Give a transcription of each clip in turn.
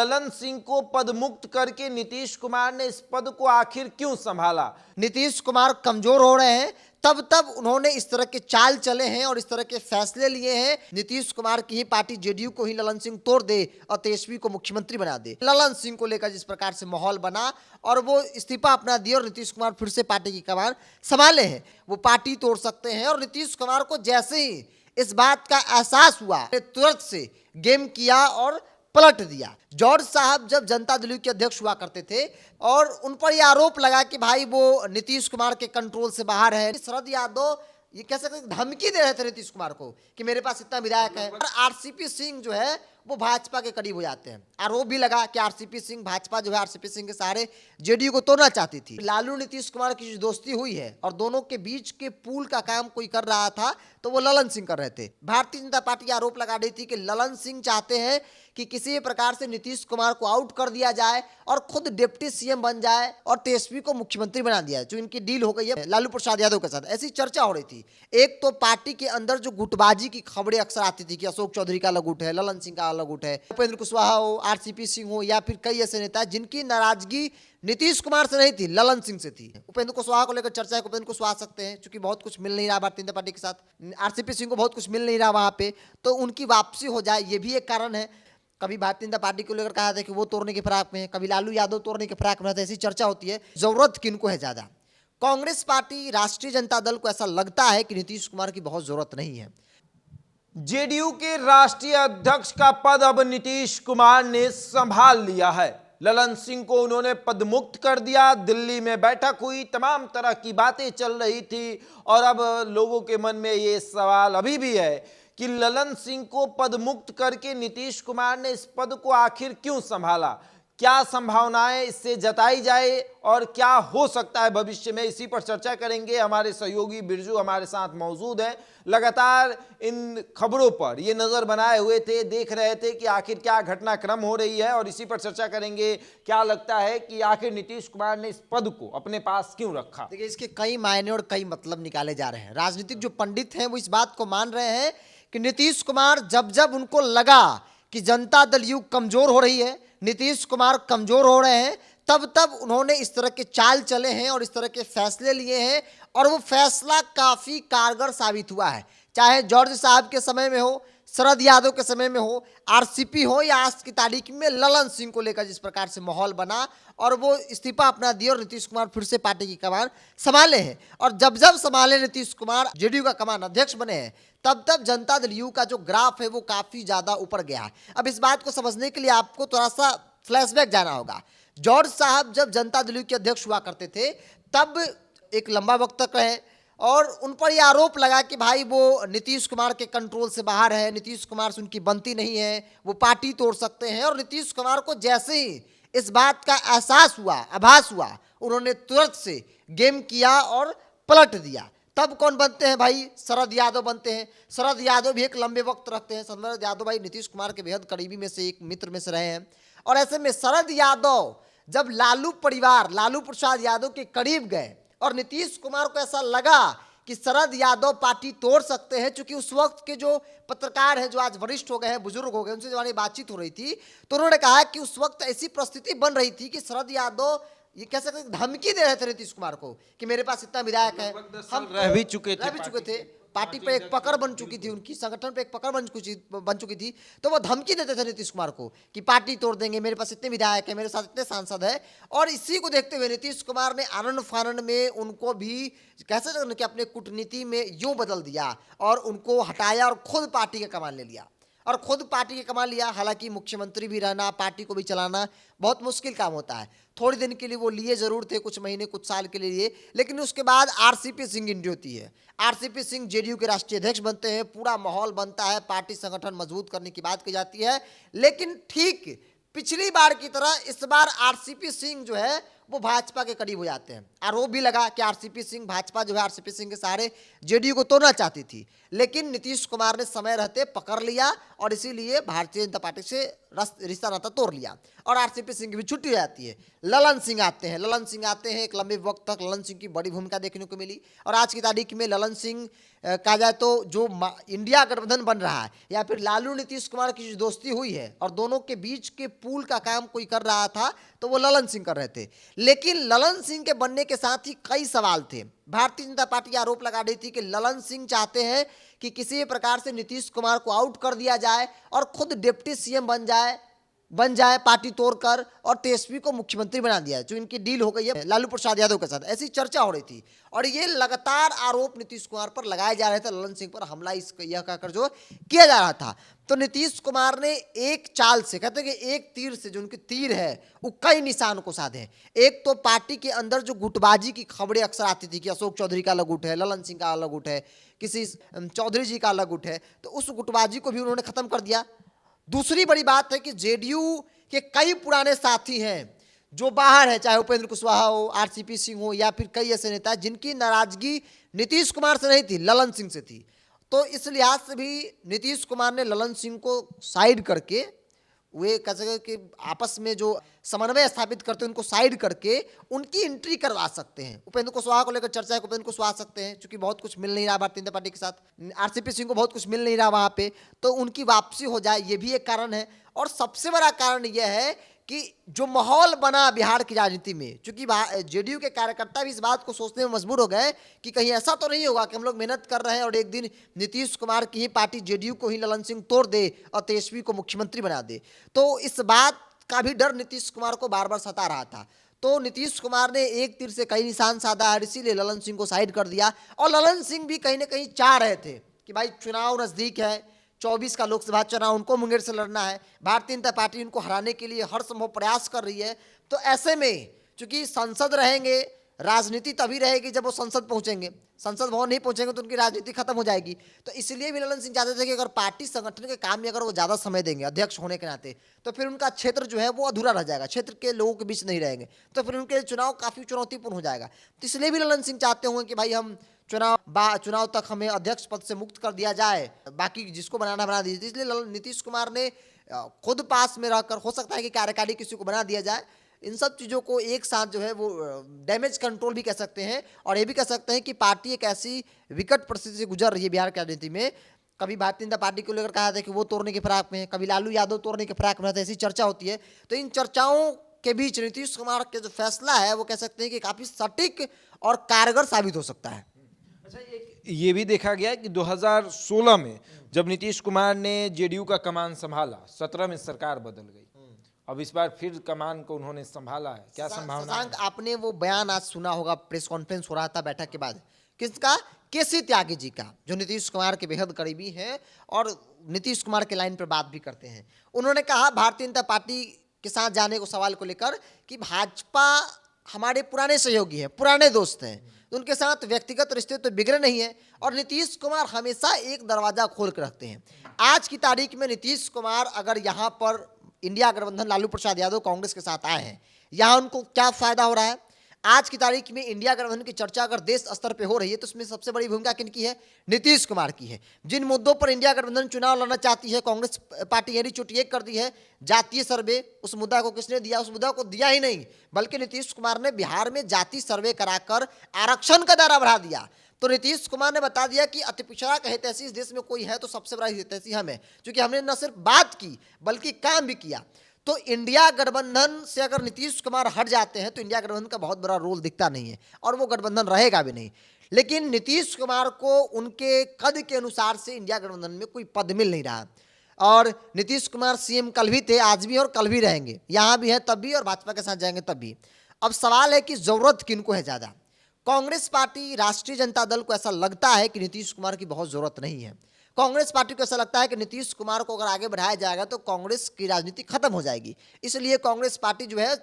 ललन सिंह को पदमुक्त करके नीतीश कुमार ने इस पद को आखिर क्यों संभाला। नीतीश कुमार कमजोर हो रहे हैं, तब तब उन्होंने इस तरह के चाल चले हैं और इस तरह के फैसले लिए हैं। नीतीश कुमार की ही पार्टी जेडीयू को ही ललन सिंह तोड़ दे और तेजस्वी को मुख्यमंत्री बना दे। ललन सिंह को लेकर जिस प्रकार से माहौल बना और वो इस्तीफा अपना दिए और नीतीश कुमार फिर से पार्टी की कमान संभाले हैं, वो पार्टी तोड़ सकते हैं। और नीतीश कुमार को जैसे ही इस बात का एहसास हुआ, तुरंत से गेम किया और पलट दिया। जॉर्ज साहब जब जनता दल के अध्यक्ष हुआ करते थे और उन पर यह आरोप लगा कि भाई वो नीतीश कुमार के कंट्रोल से बाहर है, शरद यादव ये कह सकते धमकी दे रहे थे नीतीश कुमार को कि मेरे पास इतना विधायक है। और आरसीपी सिंह जो है वो भाजपा के करीब हो जाते हैं। आरोप भी लगा कि आरसीपी सिंह भाजपा जो है आरसीपी सिंह के सहारे जेडीयू को तोड़ना चाहती थी। लालू नीतीश कुमार की जो दोस्ती हुई है और दोनों के बीच के पुल का काम कोई कर रहा था तो वो ललन सिंह कर रहे थे। भारतीय जनता पार्टी आरोप लगा रही थी कि ललन सिंह चाहते हैं कि किसी भी प्रकार से नीतीश कुमार को आउट कर दिया जाए और खुद डिप्टी सीएम बन जाए और तेजस्वी को मुख्यमंत्री बना दिया, जो इनकी डील हो गई है लालू प्रसाद यादव के साथ। ऐसी चर्चा हो रही थी। एक तो पार्टी के अंदर जो गुटबाजी की खबरें अक्सर आती थी कि अशोक चौधरी का अलग गुट है, ललन सिंह का अलग गुट है, उपेंद्र कुशवाहा हो, आरसीपी सिंह हो, या फिर कई ऐसे नेता जिनकी नाराजगी नीतीश कुमार से नहीं थी, ललन सिंह से थी। उपेंद्र कुशवाहा को लेकर चर्चा है, उपेंद्र कुशवाहा आ सकते हैं क्योंकि बहुत कुछ मिल नहीं रहा भारतीय जनता पार्टी के साथ। आरसीपी सिंह को बहुत कुछ मिल नहीं रहा वहां पे, तो उनकी वापसी हो जाए, ये भी एक कारण है। कभी भारतीय जनता पार्टी को लेकर कहा था कि वो तोड़ने के फिराक में है, कभी लालू यादव तोड़ने के फिराक में है। ऐसी चर्चा होती है। जरूरत किनको है ज्यादा? कांग्रेस पार्टी, राष्ट्रीय जनता दल को ऐसा लगता है कि नीतीश कुमार की बहुत जरूरत नहीं है। जेडीयू के राष्ट्रीय अध्यक्ष का पद अब नीतीश कुमार ने संभाल लिया है। ललन सिंह को उन्होंने पदमुक्त कर दिया। दिल्ली में बैठक हुई, तमाम तरह की बातें चल रही थी और अब लोगों के मन में ये सवाल अभी भी है कि ललन सिंह को पदमुक्त करके नीतीश कुमार ने इस पद को आखिर क्यों संभाला। क्या संभावनाएं इससे जताई जाए और क्या हो सकता है भविष्य में, इसी पर चर्चा करेंगे। हमारे सहयोगी बिरजू हमारे साथ मौजूद हैं। लगातार इन खबरों पर ये नजर बनाए हुए थे, देख रहे थे कि आखिर क्या घटनाक्रम हो रही है और इसी पर चर्चा करेंगे। क्या लगता है कि आखिर नीतीश कुमार ने इस पद को अपने पास क्यों रखा? देखिए, इसके कई मायने और कई मतलब निकाले जा रहे हैं। राजनीतिक जो पंडित हैं वो इस बात को मान रहे हैं कि नीतीश कुमार जब जब उनको लगा कि जनता दल यू कमजोर हो रही है, नीतीश कुमार कमजोर हो रहे हैं, तब तब उन्होंने इस तरह के चाल चले हैं और इस तरह के फैसले लिए हैं और वो फैसला काफी कारगर साबित हुआ है। चाहे जॉर्ज साहब के समय में हो, शरद यादव के समय में हो, आरसीपी हो, या आज की तारीख में ललन सिंह को लेकर जिस प्रकार से माहौल बना और वो इस्तीफा अपना दिए और नीतीश कुमार फिर से पार्टी की कमान संभाले हैं। और जब जब संभाले नीतीश कुमार, जेडीयू का कमान अध्यक्ष बने हैं, तब तब जनता दल यू का जो ग्राफ है वो काफी ज्यादा ऊपर गया है। अब इस बात को समझने के लिए आपको थोड़ा सा फ्लैशबैक जाना होगा। जॉर्ज साहब जब जनता दल यू के अध्यक्ष हुआ करते थे तब एक लंबा वक्त तक रहे और उन पर यह आरोप लगा कि भाई वो नीतीश कुमार के कंट्रोल से बाहर है, नीतीश कुमार से उनकी बनती नहीं है, वो पार्टी तोड़ सकते हैं। और नीतीश कुमार को जैसे ही इस बात का एहसास हुआ, आभास हुआ, उन्होंने तुरंत से गेम किया और पलट दिया। तब कौन बनते हैं भाई? शरद यादव बनते हैं। शरद यादव भी एक लंबे वक्त रखते हैं। शरद यादव भाई नीतीश कुमार के बेहद करीबी में से एक मित्र में से रहे हैं। और ऐसे में शरद यादव जब लालू परिवार, लालू प्रसाद यादव के करीब गए और नीतीश कुमार को ऐसा लगा कि शरद यादव पार्टी तोड़ सकते हैं, क्योंकि उस वक्त के जो पत्रकार हैं, जो आज वरिष्ठ हो गए हैं, बुजुर्ग हो गए, उनसे हमारी बातचीत हो रही थी, तो उन्होंने कहा कि उस वक्त ऐसी परिस्थिति बन रही थी कि शरद यादव ये कह सकते धमकी दे रहे थे नीतीश कुमार को कि मेरे पास इतना विधायक है, हम रह भी चुके थे, पार्टी पे एक पकड़ बन चुकी थी, उनकी संगठन पे एक पकड़ बन चुकी थी, तो वो धमकी देते थे नीतीश कुमार को कि पार्टी तोड़ देंगे, मेरे पास इतने विधायक है, मेरे साथ इतने सांसद है। और इसी को देखते हुए नीतीश कुमार ने आनन फानन में उनको भी कैसे कि अपने कूटनीति में यूं बदल दिया और उनको हटाया और खुद पार्टी का कमान ले लिया और खुद पार्टी के कमान लिया। हालांकि मुख्यमंत्री भी रहना, पार्टी को भी चलाना बहुत मुश्किल काम होता है। थोड़े दिन के लिए वो लिए जरूर थे, कुछ महीने कुछ साल के लिए, लेकिन उसके बाद आरसीपी सिंह एंट्री होती है। आरसीपी सिंह जेडीयू के राष्ट्रीय अध्यक्ष बनते हैं, पूरा माहौल बनता है, पार्टी संगठन मजबूत करने की बात की जाती है। लेकिन ठीक पिछली बार की तरह इस बार आरसीपी सिंह जो है वो भाजपा के करीब हो जाते हैं। आरोप भी लगा कि आरसीपी सिंह, भाजपा जो है आरसीपी सिंह के सहारे जेडीयू को तोड़ना चाहती थी, लेकिन नीतीश कुमार ने समय रहते पकड़ लिया और इसीलिए भारतीय जनता पार्टी से रिश्ता नाता तोड़ लिया और आरसीपी सिंह की भी छुट्टी हो जाती है। ललन सिंह आते हैं, एक लंबे वक्त तक ललन सिंह की बड़ी भूमिका देखने को मिली और आज की तारीख में ललन सिंह कहा जाए तो जो इंडिया गठबंधन बन रहा है या फिर लालू नीतीश कुमार की जो दोस्ती हुई है और दोनों के बीच के पुल का काम कोई कर रहा था तो वो ललन सिंह कर रहे थे। लेकिन ललन सिंह के बनने के साथ ही कई सवाल थे। भारतीय जनता पार्टी आरोप लगा रही थी कि ललन सिंह चाहते हैं कि किसी भी प्रकार से नीतीश कुमार को आउट कर दिया जाए और खुद डिप्टी सीएम बन जाए पार्टी तोड़कर और तेजस्वी को मुख्यमंत्री बना दिया है, जो इनकी डील हो गई है लालू प्रसाद यादव के साथ। ऐसी चर्चा हो रही थी और ये लगातार आरोप नीतीश कुमार पर लगाए जा रहे थे। ललन सिंह पर हमला यह कहकर जो किया जा रहा था, तो नीतीश कुमार ने एक चाल से, कहते हैं कि एक तीर से, जो उनकी तीर है वो कई निशान को साधे। एक तो पार्टी के अंदर जो गुटबाजी की खबरें अक्सर आती थी कि अशोक चौधरी का अलग गुट है, ललन सिंह का अलग गुट है, किसी चौधरी जी का अलग गुट है, तो उस गुटबाजी को भी उन्होंने खत्म कर दिया। दूसरी बड़ी बात है कि जेडीयू के कई पुराने साथी हैं जो बाहर है, चाहे उपेंद्र कुशवाहा हो, आरसीपी सिंह हो या फिर कई ऐसे नेता जिनकी नाराजगी नीतीश कुमार से नहीं थी, ललन सिंह से थी। तो इस लिहाज से भी नीतीश कुमार ने ललन सिंह को साइड करके, वे कह सके कि आपस में जो समन्वय स्थापित करते हैं उनको साइड करके उनकी एंट्री करवा सकते हैं। उपेंद्र कुशवाहा को लेकर चर्चा है कि उपेंद्र कुशवाहा आ सकते हैं, क्योंकि बहुत कुछ मिल नहीं रहा भारतीय जनता पार्टी के साथ। आरसीपी सिंह को बहुत कुछ मिल नहीं रहा वहाँ पे, तो उनकी वापसी हो जाए, ये भी एक कारण है। और सबसे बड़ा कारण यह है कि जो माहौल बना बिहार की राजनीति में, चूंकि जेडीयू के कार्यकर्ता भी इस बात को सोचने में मजबूर हो गए कि कहीं ऐसा तो नहीं होगा कि हम लोग मेहनत कर रहे हैं और एक दिन नीतीश कुमार की ही पार्टी जेडीयू को ही ललन सिंह तोड़ दे और तेजस्वी को मुख्यमंत्री बना दे। तो इस बात का भी डर नीतीश कुमार को बार बार सता रहा था। तो नीतीश कुमार ने एक तीर से कई निशान साधा है, इसीलिए ललन सिंह को साइड कर दिया। और ललन सिंह भी कहीं ना कहीं चाह रहे थे कि भाई चुनाव नजदीक है, 24 का लोकसभा चुनाव उनको मुंगेर से लड़ना है, भारतीय जनता पार्टी उनको हराने के लिए हर संभव प्रयास कर रही है। तो ऐसे में चूंकि सांसद रहेंगे, राजनीति तभी रहेगी जब वो संसद पहुंचेंगे, संसद भवन नहीं पहुंचेंगे तो उनकी राजनीति खत्म हो जाएगी। तो इसलिए भी ललन सिंह चाहते थे कि अगर पार्टी संगठन के काम में अगर वो ज़्यादा समय देंगे अध्यक्ष होने के नाते, तो फिर उनका क्षेत्र जो है वो अधूरा रह जाएगा, क्षेत्र के लोगों के बीच नहीं रहेंगे, तो फिर उनके चुनाव काफ़ी चुनौतीपूर्ण हो जाएगा। तो इसलिए भी ललन सिंह चाहते होंगे कि भाई हम चुनाव तक हमें अध्यक्ष पद से मुक्त कर दिया जाए, बाकी जिसको बनाना बना दीजिए। इसलिए नीतीश कुमार ने खुद पास में रहकर, हो सकता है कि कार्यकारी किसी को बना दिया जाए। इन सब चीज़ों को एक साथ जो है वो डैमेज कंट्रोल भी कह सकते हैं और ये भी कह सकते हैं कि पार्टी एक ऐसी विकट परिस्थिति से गुजर रही है बिहार की राजनीति में। कभी भारतीय जनता पार्टी को लेकर कहा था कि वो तोड़ने के फिराक में है, कभी लालू यादव तोड़ने के फिराक में है, ऐसी चर्चा होती है। तो इन चर्चाओं के बीच नीतीश कुमार के जो फैसला है वो कह सकते हैं कि काफ़ी सटीक और कारगर साबित हो सकता है। अच्छा, ये भी देखा गया कि 2016 में जब नीतीश कुमार ने जेडीयू का कमान संभाला, 17 में सरकार बदल गई, अब इस बार फिर कमान को उन्होंने संभाला है, क्या संभावना है? आपने वो बयान आज सुना होगा, प्रेस कॉन्फ्रेंस हो रहा था बैठक के बाद, किसका? केसी त्यागी जी का, जो नीतीश कुमार के बेहद करीबी हैं और नीतीश कुमार के लाइन पर बात भी करते हैं। उन्होंने कहा भारतीय जनता पार्टी के साथ जाने को सवाल को लेकर कि भाजपा हमारे पुराने सहयोगी हैं, पुराने दोस्त हैं, उनके साथ व्यक्तिगत रिश्ते तो बिगड़े नहीं है और नीतीश कुमार हमेशा एक दरवाजा खोल कर रखते हैं। आज की तारीख में नीतीश कुमार अगर यहाँ पर इंडिया गठबंधन लालू प्रसाद यादव कांग्रेस के साथ आए हैं, यहाँ उनको क्या फायदा हो रहा है? आज की तारीख में इंडिया गठबंधन की चर्चा अगर देश स्तर पे हो रही है तो उसमें सबसे बड़ी भूमिका किनकी है? नीतीश कुमार की है। जिन मुद्दों पर इंडिया गठबंधन चुनाव लड़ना चाहती है, कांग्रेस पार्टी एड़ी चुटी एक कर दी है, जातीय सर्वे, उस मुद्दा को किसने दिया? उस मुद्दा को दिया ही नहीं, बल्कि नीतीश कुमार ने बिहार में जाति सर्वे कराकर आरक्षण का दायरा बढ़ा दिया। तो नीतीश कुमार ने बता दिया कि अति पिछड़ा का हितैषी इस देश में कोई है तो सबसे बड़ा हितैषी हम है, क्योंकि हमने न सिर्फ बात की बल्कि काम भी किया। तो इंडिया गठबंधन से अगर नीतीश कुमार हट जाते हैं तो इंडिया गठबंधन का बहुत बड़ा रोल दिखता नहीं है और वो गठबंधन रहेगा भी नहीं। लेकिन नीतीश कुमार को उनके कद के अनुसार से इंडिया गठबंधन में कोई पद मिल नहीं रहा और नीतीश कुमार सीएम कल भी थे, आज भी और कल भी रहेंगे, यहाँ भी है तब भी और भाजपा के साथ जाएंगे तब भी। अब सवाल है कि जरूरत किनको है ज़्यादा? कांग्रेस पार्टी, राष्ट्रीय जनता दल को ऐसा लगता है कि नीतीश कुमार की बहुत जरूरत नहीं है। कांग्रेस पार्टी को ऐसा लगता है कि नीतीश कुमार को अगर आगे बढ़ाया जाएगा तो कांग्रेस की राजनीति खत्म हो जाएगी, इसलिए कांग्रेस पार्टी जो है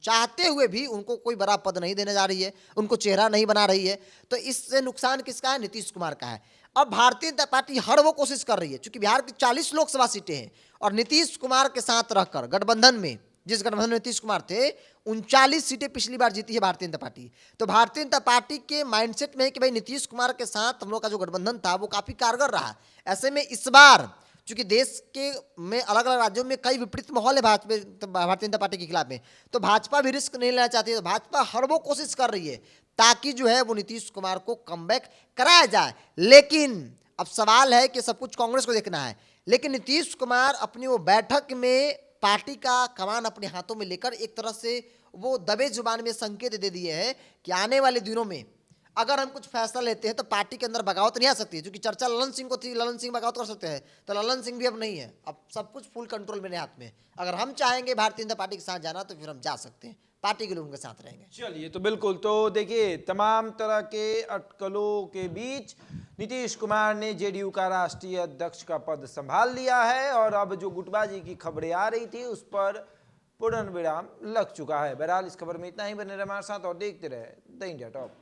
चाहते हुए भी उनको कोई बड़ा पद नहीं देने जा रही है, उनको चेहरा नहीं बना रही है। तो इससे नुकसान किसका है? नीतीश कुमार का है। अब भारतीय जनता पार्टी हर वो कोशिश कर रही है, क्योंकि बिहार की 40 लोकसभा सीटें हैं और नीतीश कुमार के साथ रहकर गठबंधन में, जिस गठबंधन में नीतीश कुमार थे, 39 सीटें पिछली बार जीती है भारतीय जनता पार्टी। तो भारतीय जनता पार्टी के माइंडसेट में है कि भाई नीतीश कुमार के साथ हम लोग का जो गठबंधन था वो काफ़ी कारगर रहा। ऐसे में इस बार चूंकि देश के में अलग अलग राज्यों में कई विपरीत माहौल है भारतीय जनता पार्टी के खिलाफ में, तो भाजपा भी रिस्क नहीं लेना चाहती है। तो भाजपा हर वो कोशिश कर रही है ताकि जो है वो नीतीश कुमार को कमबैक कराया जाए। लेकिन अब सवाल है कि सब कुछ कांग्रेस को देखना है, लेकिन नीतीश कुमार अपनी वो बैठक में पार्टी का कमान अपने हाथों में लेकर एक तरह से वो दबे जुबान में संकेत दे दिए हैं कि आने वाले दिनों में अगर हम कुछ फैसला लेते हैं तो पार्टी के अंदर बगावत नहीं आ सकती, क्योंकि चर्चा ललन सिंह को थी, ललन सिंह बगावत कर सकते हैं, तो ललन सिंह भी अब नहीं है। अब सब कुछ फुल कंट्रोल मेरे हाथ में। अगर हम चाहेंगे भारतीय जनता पार्टी के साथ जाना तो फिर हम जा सकते हैं, पार्टी के लोगों के साथ रहेंगे। चलिए, तो बिल्कुल, तो देखिए तमाम तरह के अटकलों के बीच नीतीश कुमार ने जेडीयू का राष्ट्रीय अध्यक्ष का पद संभाल लिया है और अब जो गुटबाजी की खबरें आ रही थी उस पर पूर्ण विराम लग चुका है। बहरहाल इस खबर में इतना ही। बने रहे हमारे साथ और देखते रहे द इंडिया टॉप।